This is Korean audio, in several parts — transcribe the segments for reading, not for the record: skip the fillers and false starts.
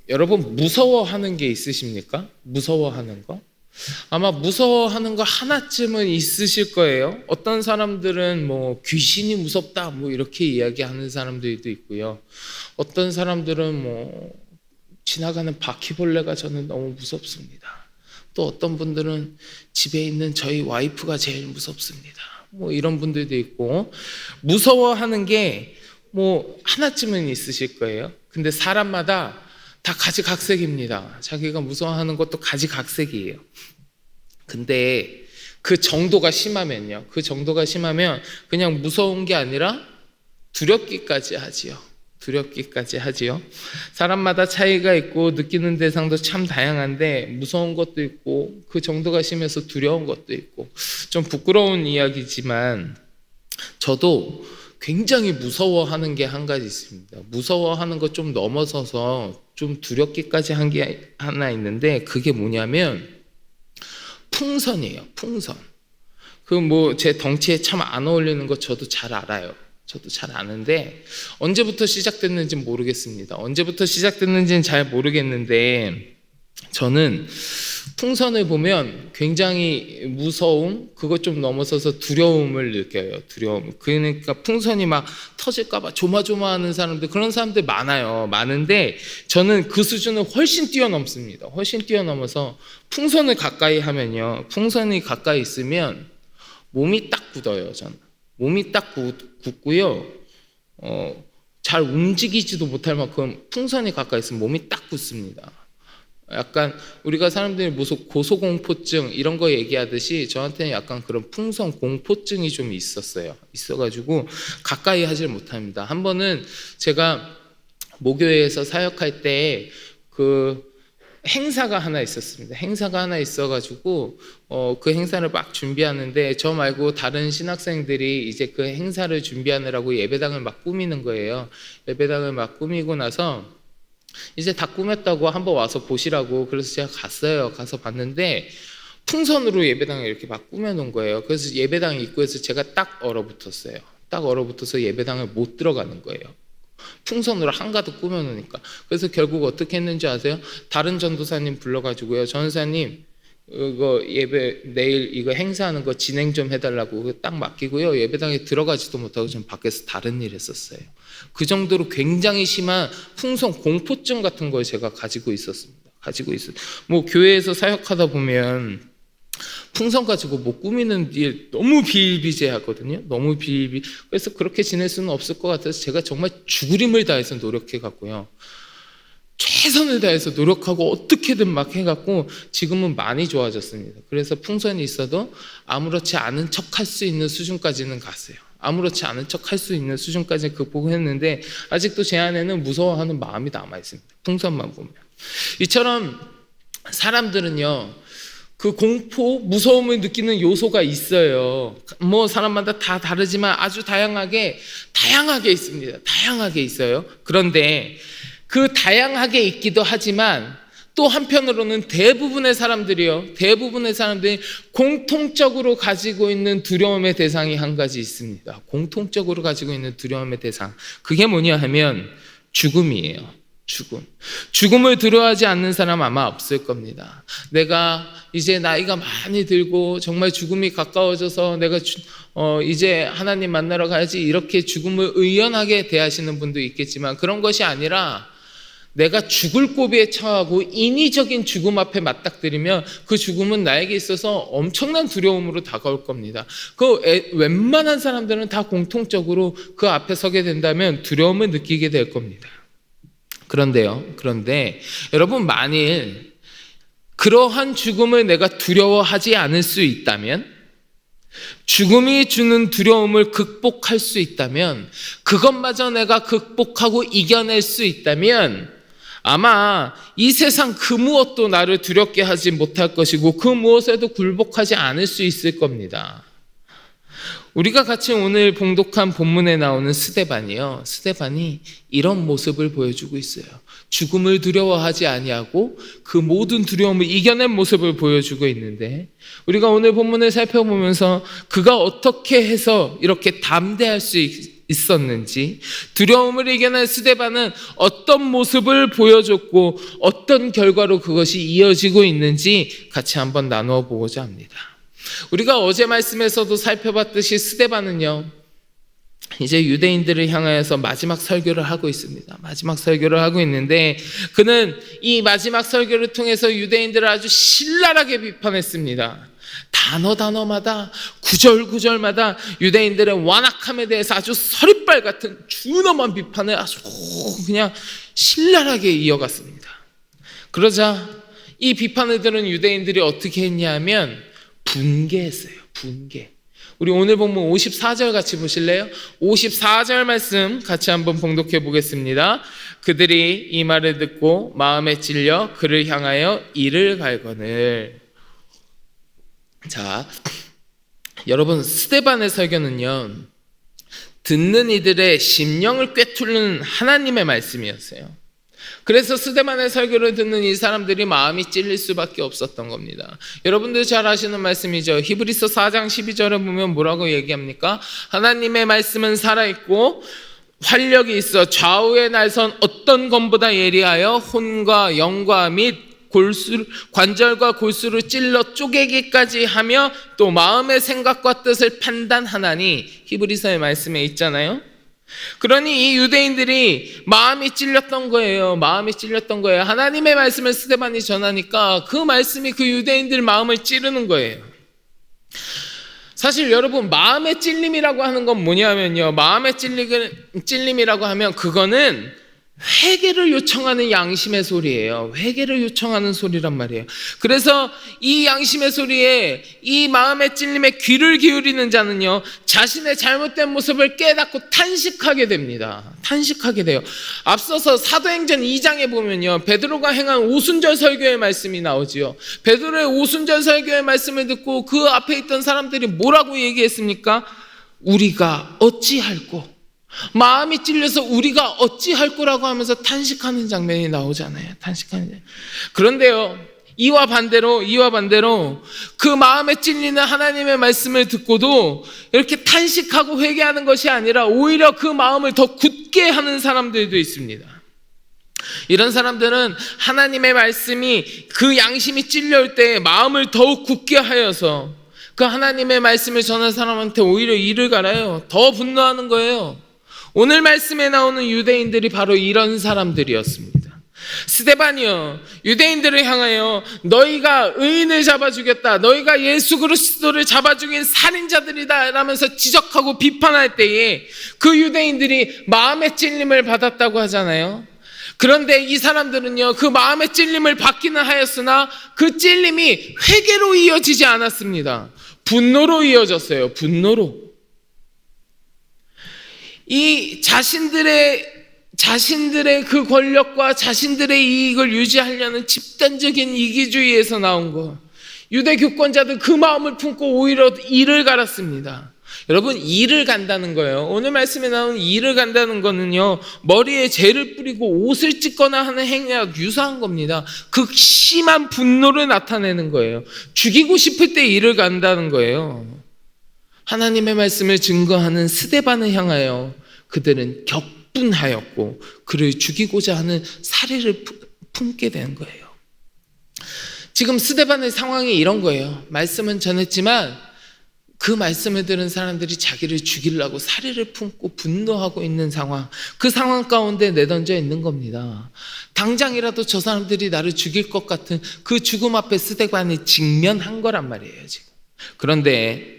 여러분 무서워하는 게 있으십니까? 무서워하는 거? 아마 무서워하는 거 하나쯤은 있으실 거예요. 어떤 사람들은 뭐 귀신이 무섭다 뭐 이렇게 이야기하는 사람들도 있고요. 어떤 사람들은 뭐 지나가는 바퀴벌레가 저는 너무 무섭습니다. 또 어떤 분들은 집에 있는 저희 와이프가 제일 무섭습니다. 뭐 이런 분들도 있고, 무서워하는 게 뭐 하나쯤은 있으실 거예요. 근데 사람마다 다 가지각색입니다. 자기가 무서워하는 것도 가지각색이에요. 근데 그 정도가 심하면요. 그 정도가 심하면 그냥 무서운 게 아니라 두렵기까지 하지요. 두렵기까지 하지요. 사람마다 차이가 있고 느끼는 대상도 참 다양한데 무서운 것도 있고 그 정도가 심해서 두려운 것도 있고, 좀 부끄러운 이야기지만 저도 굉장히 무서워하는 게 한 가지 있습니다. 무서워하는 거 좀 넘어서서 좀 두렵기까지 한 게 하나 있는데, 그게 뭐냐면 풍선이에요. 풍선. 그 뭐 제 덩치에 참 안 어울리는 거 저도 잘 알아요. 저도 잘 아는데 언제부터 시작됐는지 모르겠습니다. 언제부터 시작됐는지는 잘 모르겠는데 저는 풍선을 보면 굉장히 무서움, 그것 좀 넘어서서 두려움을 느껴요. 두려움. 그러니까 풍선이 막 터질까 봐 조마조마하는 사람들, 그런 사람들 많아요. 많은데 저는 그 수준을 훨씬 뛰어넘습니다. 훨씬 뛰어넘어서 풍선을 가까이 하면요, 풍선이 가까이 있으면 몸이 딱 굳어요. 저는 몸이 딱 굳고요, 잘 움직이지도 못할 만큼 풍선이 가까이 있으면 몸이 딱 굳습니다. 약간 우리가 사람들이 무슨 고소공포증 이런 거 얘기하듯이 저한테는 약간 그런 풍선 공포증이 좀 있어가지고 가까이 하질 못합니다. 한 번은 제가 모교회에서 사역할 때 그 행사가 하나 있었습니다. 행사가 하나 있어가지고 그 행사를 막 준비하는데 저 말고 다른 신학생들이 이제 그 행사를 준비하느라고 예배당을 막 꾸미는 거예요. 예배당을 막 꾸미고 나서 이제 다 꾸몄다고 한번 와서 보시라고, 그래서 제가 갔어요. 가서 봤는데 풍선으로 예배당을 이렇게 막 꾸며놓은 거예요. 그래서 예배당 입구에서 제가 딱 얼어붙었어요. 딱 얼어붙어서 예배당을 못 들어가는 거예요. 풍선으로 한가득 꾸며놓으니까. 그래서 결국 어떻게 했는지 아세요? 다른 전도사님 불러가지고요, 전도사님 이거 예배 내일 이거 행사하는 거 진행 좀 해달라고 딱 맡기고요, 예배당에 들어가지도 못하고 좀 밖에서 다른 일 했었어요. 그 정도로 굉장히 심한 풍선 공포증 같은 걸 제가 가지고 있었습니다. 뭐 교회에서 사역하다 보면 풍선 가지고 뭐 꾸미는 일 너무 비일비재하거든요. 너무 그래서 그렇게 지낼 수는 없을 것 같아서 제가 정말 죽을 힘을 다해서 노력해 갔고요, 최선을 다해서 노력하고 어떻게든 막 해갖고 지금은 많이 좋아졌습니다. 그래서 풍선이 있어도 아무렇지 않은 척 할 수 있는 수준까지는 갔어요. 아무렇지 않은 척 할 수 있는 수준까지 극복했는데 아직도 제 안에는 무서워하는 마음이 남아있습니다. 풍선만 보면. 이처럼 사람들은요, 그 공포, 무서움을 느끼는 요소가 있어요. 뭐 사람마다 다 다르지만 아주 다양하게 있습니다. 다양하게 있어요. 그런데 그 다양하게 있기도 하지만 또 한편으로는 대부분의 사람들이 공통적으로 가지고 있는 두려움의 대상이 한 가지 있습니다. 공통적으로 가지고 있는 두려움의 대상. 그게 뭐냐 하면 죽음이에요. 죽음을 두려워하지 않는 사람 아마 없을 겁니다. 내가 이제 나이가 많이 들고 정말 죽음이 가까워져서 내가 이제 하나님 만나러 가야지, 이렇게 죽음을 의연하게 대하시는 분도 있겠지만 그런 것이 아니라 내가 죽을 고비에 처하고 인위적인 죽음 앞에 맞닥뜨리면 그 죽음은 나에게 있어서 엄청난 두려움으로 다가올 겁니다. 웬만한 사람들은 다 공통적으로 그 앞에 서게 된다면 두려움을 느끼게 될 겁니다. 그런데 여러분, 만일 그러한 죽음을 내가 두려워하지 않을 수 있다면, 죽음이 주는 두려움을 극복할 수 있다면, 그것마저 내가 극복하고 이겨낼 수 있다면 아마 이 세상 그 무엇도 나를 두렵게 하지 못할 것이고 그 무엇에도 굴복하지 않을 수 있을 겁니다. 우리가 같이 오늘 봉독한 본문에 나오는 스데반이요, 스데반이 이런 모습을 보여주고 있어요. 죽음을 두려워하지 아니하고 그 모든 두려움을 이겨낸 모습을 보여주고 있는데, 우리가 오늘 본문을 살펴보면서 그가 어떻게 해서 이렇게 담대할 수 있었는지, 두려움을 이겨낸 스데반은 어떤 모습을 보여줬고 어떤 결과로 그것이 이어지고 있는지 같이 한번 나누어 보고자 합니다. 우리가 어제 말씀에서도 살펴봤듯이 스데반은요, 이제 유대인들을 향하여서 마지막 설교를 하고 있습니다. 마지막 설교를 하고 있는데 그는 이 마지막 설교를 통해서 유대인들을 아주 신랄하게 비판했습니다. 단어마다 구절마다 유대인들의 완악함에 대해서 아주 서리빨 같은 준엄한 비판을 아주 그냥 신랄하게 이어갔습니다. 그러자 이 비판을 들은 유대인들이 어떻게 했냐면 분개했어요. 분개. 우리 오늘 본문 54절 같이 보실래요? 54절 말씀 같이 한번 봉독해 보겠습니다. 그들이 이 말을 듣고 마음에 찔려 그를 향하여 이를 갈거늘. 자, 여러분, 스데반의 설교는요, 듣는 이들의 심령을 꿰뚫는 하나님의 말씀이었어요. 그래서 스데반의 설교를 듣는 이 사람들이 마음이 찔릴 수밖에 없었던 겁니다. 여러분들 잘 아시는 말씀이죠. 히브리서 4장 12절에 보면 뭐라고 얘기합니까? 하나님의 말씀은 살아있고 활력이 있어 좌우의 날선 어떤 검보다 예리하여 혼과 영과 및 관절과 골수를 찔러 쪼개기까지 하며 또 마음의 생각과 뜻을 판단하나니, 히브리서의 말씀에 있잖아요. 그러니 이 유대인들이 마음이 찔렸던 거예요. 마음이 찔렸던 거예요. 하나님의 말씀을 스데반이 전하니까 그 말씀이 그 유대인들 마음을 찌르는 거예요. 사실 여러분, 마음의 찔림이라고 하는 건 뭐냐면요, 마음의 찔림이라고 하면 그거는 회개를 요청하는 양심의 소리예요. 회개를 요청하는 소리란 말이에요. 그래서 이 양심의 소리에, 이 마음의 찔림에 귀를 기울이는 자는요, 자신의 잘못된 모습을 깨닫고 탄식하게 됩니다. 탄식하게 돼요. 앞서서 사도행전 2장에 보면요, 베드로가 행한 오순절 설교의 말씀이 나오지요. 베드로의 오순절 설교의 말씀을 듣고 그 앞에 있던 사람들이 뭐라고 얘기했습니까? 우리가 어찌할꼬, 마음이 찔려서 우리가 어찌할 거라고 하면서 탄식하는 장면이 나오잖아요. 탄식하는 장면. 그런데요, 이와 반대로 그 마음에 찔리는 하나님의 말씀을 듣고도 이렇게 탄식하고 회개하는 것이 아니라 오히려 그 마음을 더 굳게 하는 사람들도 있습니다. 이런 사람들은 하나님의 말씀이, 그 양심이 찔려올 때 마음을 더욱 굳게 하여서 그 하나님의 말씀을 전하는 사람한테 오히려 이를 갈아요. 더 분노하는 거예요. 오늘 말씀에 나오는 유대인들이 바로 이런 사람들이었습니다. 스데반이요, 유대인들을 향하여 너희가 의인을 잡아 죽였다, 너희가 예수 그리스도를 잡아 죽인 살인자들이다 라면서 지적하고 비판할 때에 그 유대인들이 마음의 찔림을 받았다고 하잖아요. 그런데 이 사람들은요, 그 마음의 찔림을 받기는 하였으나 그 찔림이 회개로 이어지지 않았습니다. 분노로 이어졌어요. 분노로. 이 자신들의 그 권력과 자신들의 이익을 유지하려는 집단적인 이기주의에서 나온 거, 유대 교권자들 그 마음을 품고 오히려 이를 갈았습니다. 여러분, 이를 간다는 거예요. 오늘 말씀에 나오는 이를 간다는 거는요, 머리에 재를 뿌리고 옷을 찢거나 하는 행위와 유사한 겁니다. 극심한 분노를 나타내는 거예요. 죽이고 싶을 때 이를 간다는 거예요. 하나님의 말씀을 증거하는 스데반을 향하여 그들은 격분하였고 그를 죽이고자 하는 살해를 품게 된 거예요. 지금 스데반의 상황이 이런 거예요. 말씀은 전했지만 그 말씀을 들은 사람들이 자기를 죽이려고 살해를 품고 분노하고 있는 상황, 그 상황 가운데 내던져 있는 겁니다. 당장이라도 저 사람들이 나를 죽일 것 같은 그 죽음 앞에 스데반이 직면한 거란 말이에요, 지금. 그런데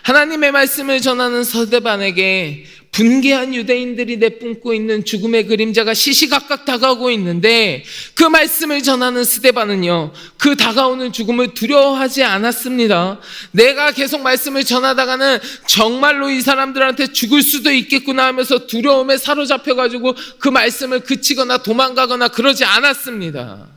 하나님의 말씀을 전하는 스데반에게 분개한 유대인들이 내뿜고 있는 죽음의 그림자가 시시각각 다가오고 있는데, 그 말씀을 전하는 스데반은요, 그 다가오는 죽음을 두려워하지 않았습니다. 내가 계속 말씀을 전하다가는 정말로 이 사람들한테 죽을 수도 있겠구나 하면서 두려움에 사로잡혀가지고 그 말씀을 그치거나 도망가거나 그러지 않았습니다.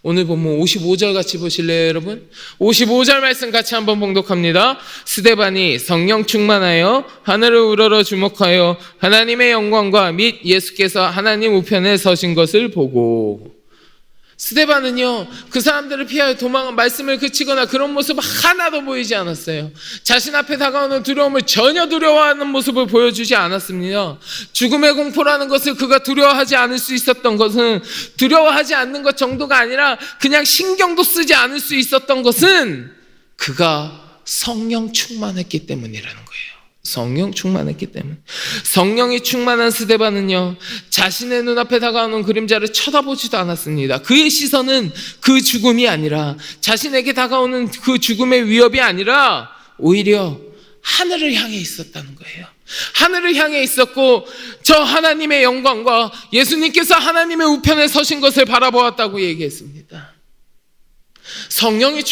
오늘 본문 55절 같이 보실래요, 여러분? 55절 말씀 같이 한번 봉독합니다. 스데반이 성령 충만하여 하늘을 우러러 주목하여 하나님의 영광과 및 예수께서 하나님 우편에 서신 것을 보고. 스데반은요, 그 사람들을 피하여 도망한 말씀을 그치거나 그런 모습 하나도 보이지 않았어요. 자신 앞에 다가오는 두려움을 전혀 두려워하는 모습을 보여주지 않았습니다. 죽음의 공포라는 것을 그가 두려워하지 않을 수 있었던 것은, 두려워하지 않는 것 정도가 아니라 그냥 신경도 쓰지 않을 수 있었던 것은 그가 성령 충만했기 때문이라는 거예요. 성령 충만했기 때문에. 성령이 충만한 스데반은요, 자신의 눈앞에 다가오는 그림자를 쳐다보지도 않았습니다. 그의 시선은 그 죽음이 아니라, 자신에게 다가오는 그 죽음의 위협이 아니라 오히려 하늘을 향해 있었다는 거예요. 하늘을 향해 있었고, 저 하나님의 영광과 예수님께서 하나님의 우편에 서신 것을 바라보았다고 얘기했습니다. 성령이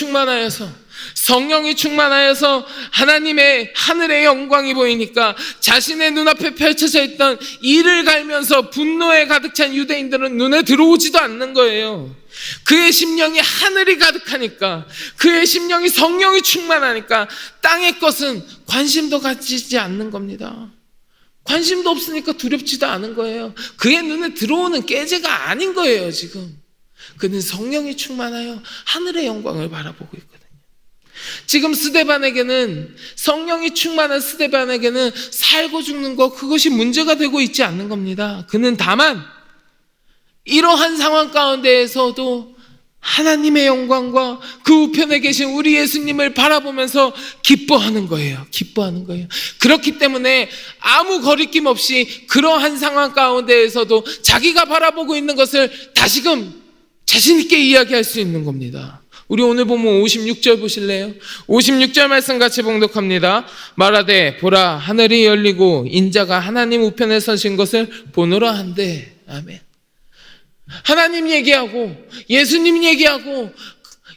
충만하여서 하나님의 하늘의 영광이 보이니까 자신의 눈앞에 펼쳐져 있던 이를 갈면서 분노에 가득 찬 유대인들은 눈에 들어오지도 않는 거예요. 그의 심령이 하늘이 가득하니까, 그의 심령이 성령이 충만하니까 땅의 것은 관심도 가지지 않는 겁니다. 관심도 없으니까 두렵지도 않은 거예요. 그의 눈에 들어오는 깨제가 아닌 거예요. 지금 그는 성령이 충만하여 하늘의 영광을 바라보고 있거든요. 지금 스데반에게는, 성령이 충만한 스데반에게는 살고 죽는 것, 그것이 문제가 되고 있지 않는 겁니다. 그는 다만 이러한 상황 가운데에서도 하나님의 영광과 그 우편에 계신 우리 예수님을 바라보면서 기뻐하는 거예요. 그렇기 때문에 아무 거리낌 없이 그러한 상황 가운데에서도 자기가 바라보고 있는 것을 다시금 자신 있게 이야기할 수 있는 겁니다. 우리 오늘 보면 56절 보실래요? 56절 말씀 같이 봉독합니다. 말하되 보라 하늘이 열리고 인자가 하나님 우편에 서신 것을 보노라 한대. 아멘. 하나님 얘기하고 예수님 얘기하고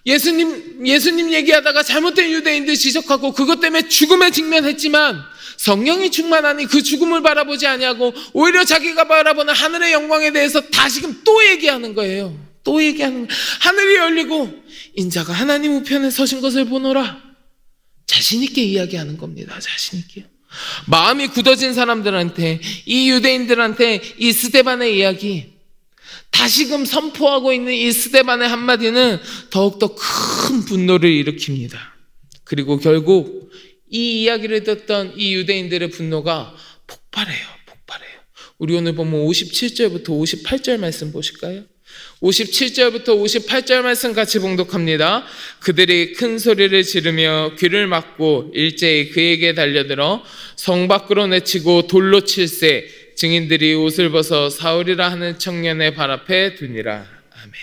예수님 얘기하다가 잘못된 유대인들 지적하고 그것 때문에 죽음에 직면했지만 성령이 충만하니 그 죽음을 바라보지 아니하고 오히려 자기가 바라보는 하늘의 영광에 대해서 다시금 또 얘기하는 거예요. 하늘이 열리고 인자가 하나님 우편에 서신 것을 보노라. 자신 있게 이야기하는 겁니다. 자신 있게요. 마음이 굳어진 사람들한테, 이 유대인들한테 이 스데반의 이야기, 다시금 선포하고 있는 이 스데반의 한마디는 더욱더 큰 분노를 일으킵니다. 그리고 결국 이 이야기를 듣던 이 유대인들의 분노가 폭발해요. 우리 오늘 보면 57절부터 58절 말씀 보실까요? 57절부터 58절 말씀 같이 봉독합니다. 그들이 큰 소리를 지르며 귀를 막고 일제히 그에게 달려들어 성 밖으로 내치고 돌로 칠세. 증인들이 옷을 벗어 사울이라 하는 청년의 발 앞에 두니라. 아멘.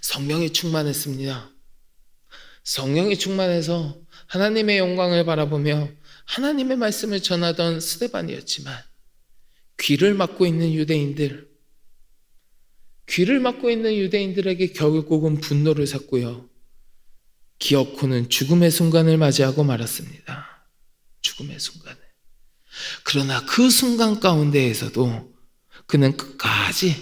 성령이 충만했습니다. 성령이 충만해서 하나님의 영광을 바라보며 하나님의 말씀을 전하던 스데반이었지만 귀를 막고 있는 유대인들에게 결국은 분노를 샀고요. 기어코는 죽음의 순간을 맞이하고 말았습니다. 죽음의 순간을. 그러나 그 순간 가운데에서도 그는 끝까지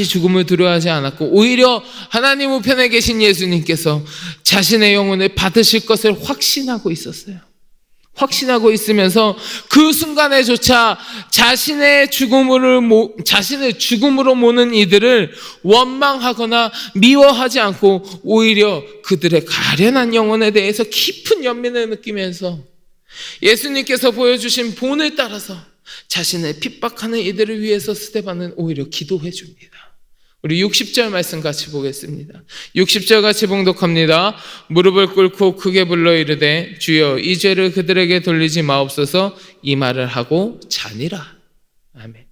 죽음을 두려워하지 않았고 오히려 하나님 우편에 계신 예수님께서 자신의 영혼을 받으실 것을 확신하고 있으면서 그 순간에조차 자신을 죽음으로 모는 이들을 원망하거나 미워하지 않고 오히려 그들의 가련한 영혼에 대해서 깊은 연민을 느끼면서 예수님께서 보여주신 본을 따라서 자신을 핍박하는 이들을 위해서 스데반은 오히려 기도해 줍니다. 우리 60절 말씀 같이 보겠습니다. 60절 같이 봉독합니다. 무릎을 꿇고 크게 불러 이르되 주여 이 죄를 그들에게 돌리지 마옵소서. 이 말을 하고 자니라. 아멘.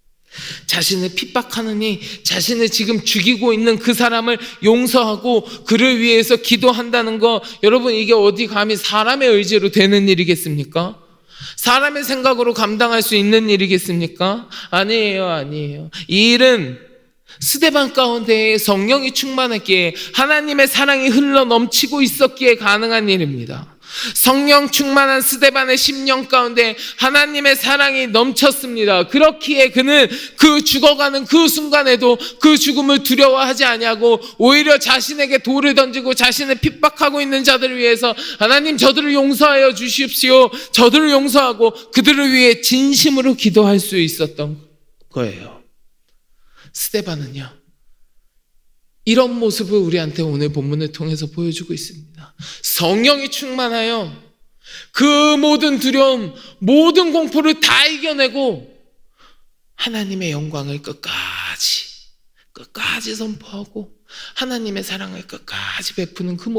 자신을 핍박하느니 자신을 지금 죽이고 있는 그 사람을 용서하고 그를 위해서 기도한다는 거, 여러분 이게 어디 감히 사람의 의지로 되는 일이겠습니까? 사람의 생각으로 감당할 수 있는 일이겠습니까? 아니에요. 이 일은 스데반 가운데 성령이 충만했기에 하나님의 사랑이 흘러 넘치고 있었기에 가능한 일입니다. 성령 충만한 스데반의 심령 가운데 하나님의 사랑이 넘쳤습니다. 그렇기에 그는 그 죽어가는 그 순간에도 그 죽음을 두려워하지 아니하고 오히려 자신에게 돌을 던지고 자신을 핍박하고 있는 자들을 위해서 하나님 저들을 용서하여 주십시오. 저들을 용서하고 그들을 위해 진심으로 기도할 수 있었던 거예요. 스데반은요, 이런 모습을 우리한테 오늘 본문을 통해서 보여주고 있습니다. 성령이 충만하여 그 모든 두려움, 모든 공포를 다 이겨내고 하나님의 영광을 끝까지 선포하고 하나님의 사랑을 끝까지 베푸는 그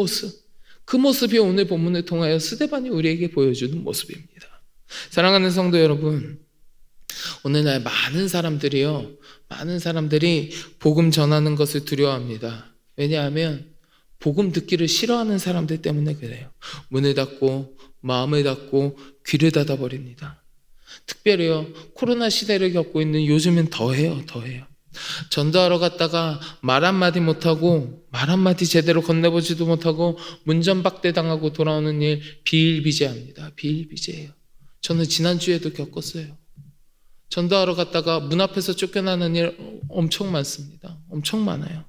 모습이 오늘 본문을 통하여 스데반이 우리에게 보여주는 모습입니다. 사랑하는 성도 여러분, 오늘날 많은 사람들이 복음 전하는 것을 두려워합니다. 왜냐하면 복음 듣기를 싫어하는 사람들 때문에 그래요. 문을 닫고 마음을 닫고 귀를 닫아버립니다. 특별히요, 코로나 시대를 겪고 있는 요즘엔 더해요. 전도하러 갔다가 말 한마디 못하고 말 한마디 제대로 건네보지도 못하고 문전박대 당하고 돌아오는 일 비일비재합니다. 비일비재예요. 저는 지난주에도 겪었어요. 전도하러 갔다가 문 앞에서 쫓겨나는 일 엄청 많습니다. 엄청 많아요.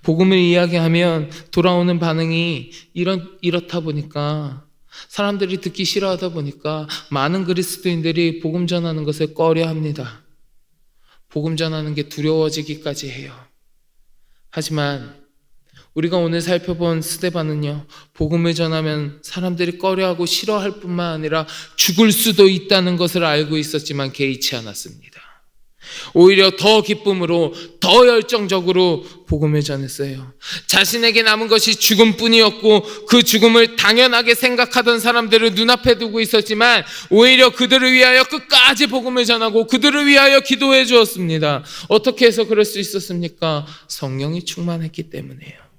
복음을 이야기하면 돌아오는 반응이 이렇다 보니까, 사람들이 듣기 싫어하다 보니까 많은 그리스도인들이 복음 전하는 것을 꺼려합니다. 복음 전하는 게 두려워지기까지 해요. 하지만 우리가 오늘 살펴본 스데반은요, 복음을 전하면 사람들이 꺼려하고 싫어할 뿐만 아니라 죽을 수도 있다는 것을 알고 있었지만 개의치 않았습니다. 오히려 더 기쁨으로, 더 열정적으로 복음을 전했어요. 자신에게 남은 것이 죽음뿐이었고 그 죽음을 당연하게 생각하던 사람들을 눈앞에 두고 있었지만 오히려 그들을 위하여 끝까지 복음을 전하고 그들을 위하여 기도해 주었습니다. 어떻게 해서 그럴 수 있었습니까? 성령이 충만했기 때문이에요.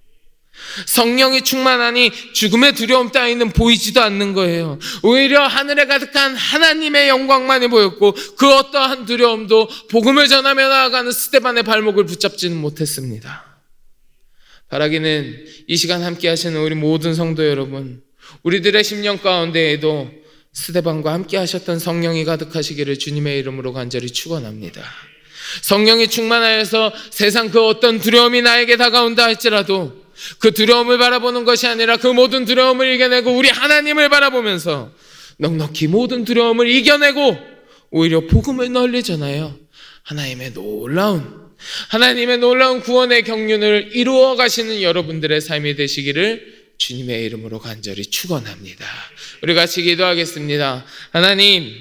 성령이 충만하니 죽음의 두려움 따위는 보이지도 않는 거예요. 오히려 하늘에 가득한 하나님의 영광만이 보였고 그 어떠한 두려움도 복음을 전하며 나아가는 스데반의 발목을 붙잡지는 못했습니다. 바라기는 이 시간 함께 하시는 우리 모든 성도 여러분, 우리들의 심령 가운데에도 스데반과 함께 하셨던 성령이 가득하시기를 주님의 이름으로 간절히 축원합니다. 성령이 충만하여서 세상 그 어떤 두려움이 나에게 다가온다 할지라도 그 두려움을 바라보는 것이 아니라 그 모든 두려움을 이겨내고 우리 하나님을 바라보면서 넉넉히 모든 두려움을 이겨내고 오히려 복음을 널리 전하여 하나님의 놀라운 구원의 경륜을 이루어 가시는 여러분들의 삶이 되시기를 주님의 이름으로 간절히 축원합니다. 우리 같이 기도하겠습니다. 하나님,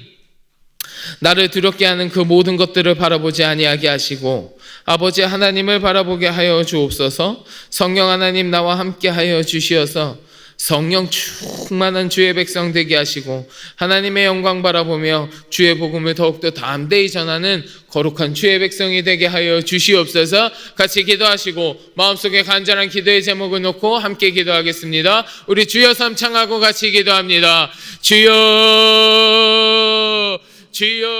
나를 두렵게 하는 그 모든 것들을 바라보지 아니하게 하시고 아버지 하나님을 바라보게 하여 주옵소서. 성령 하나님 나와 함께 하여 주시어서 성령 충만한 주의 백성 되게 하시고 하나님의 영광 바라보며 주의 복음을 더욱더 담대히 전하는 거룩한 주의 백성이 되게 하여 주시옵소서. 같이 기도하시고 마음속에 간절한 기도의 제목을 놓고 함께 기도하겠습니다. 우리 주여 삼창하고 같이 기도합니다. 주여, 주여.